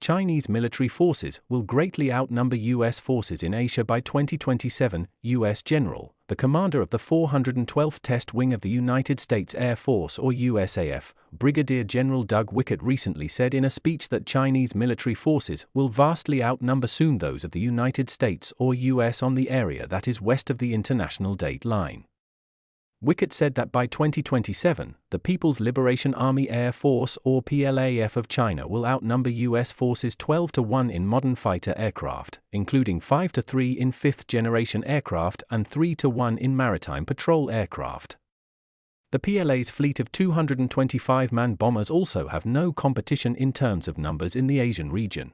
Chinese military forces will greatly outnumber U.S. forces in Asia by 2027, U.S. General, the commander of the 412th Test Wing of the United States Air Force or USAF, Brigadier General Dougwickert recently said in a speech that Chinese military forces will vastly outnumber soon those of the United States or US on the area that is west of the international date line. Wickert said that by 2027, the People's Liberation Army Air Force or PLAF of China will outnumber US forces 12-1 in modern fighter aircraft, including 5-3 in fifth-generation aircraft and 3-1 in maritime patrol aircraft. The PLA's fleet of 225 manned bombers also have no competition in terms of numbers in the Asian region.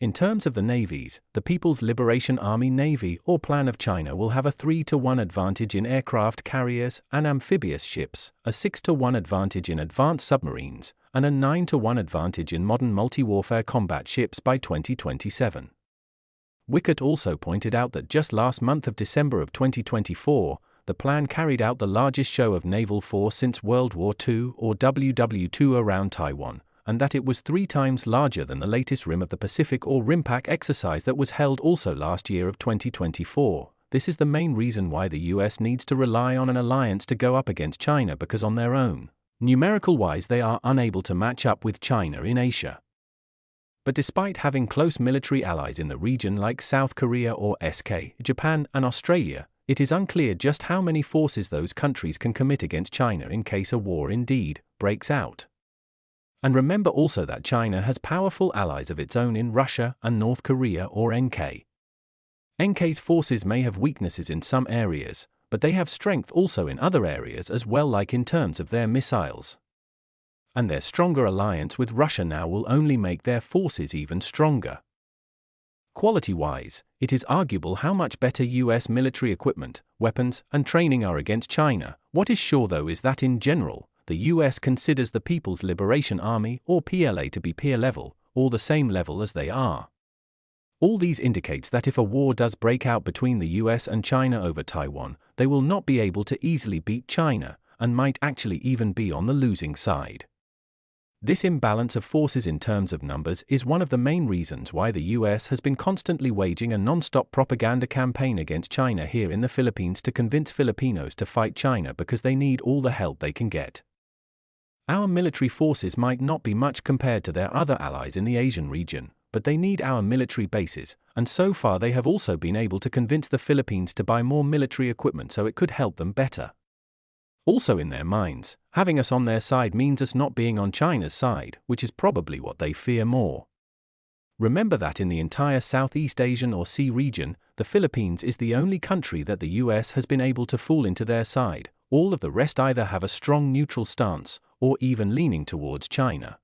In terms of the navies, the People's Liberation Army Navy or Plan of China will have a 3-1 advantage in aircraft carriers and amphibious ships, a 6-1 advantage in advanced submarines, and a 9-1 advantage in modern multi-warfare combat ships by 2027. Wickert also pointed out that just last month of December of 2024, the plan carried out the largest show of naval force since World War II or WW2 around Taiwan, and that it was 3 times larger than the latest Rimofthepacific or rimpac exercise that was held also last year of 2024. This is the main reason why the US needs to rely on an alliance to go up against China, because on their own, numerical-wise they are unable to match up with China in Asia. But despite having close military allies in the region like South Korea or SK, Japan and Australia, it is unclear just how many forces those countries can commit against China in case a war indeed breaks out. And remember also that China has powerful allies of its own in Russia and North Korea or NK. NK's forces may have weaknesses in some areas, but they have strength also in other areas as well, like in terms of their missiles. And their stronger alliance with Russia now will only make their forces even stronger. Quality-wise, it is arguable how much better US military equipment, weapons, and training are against China. What is sure though is that in general, the US considers the People's Liberation Army or PLA to be peer level, or the same level as they are. All these indicates that if a war does break out between the US and China over Taiwan, they will not be able to easily beat China, and might actually even be on the losing side. This imbalance of forces in terms of numbers is one of the main reasons why the US has been constantly waging a non-stop propaganda campaign against China here in the Philippines to convince Filipinos to fight China because they need all the help they can get. Our military forces might not be much compared to their other allies in the Asian region, but they need our military bases, and so far they have also been able to convince the Philippines to buy more military equipment so it could help them better. Also in their minds, having us on their side means us not being on China's side, which is probably what they fear more. Remember that in the entire Southeast Asian or Sea region, the Philippines is the only country that the US has been able to fool into their side. All of the rest either have a strong neutral stance, or even leaning towards China.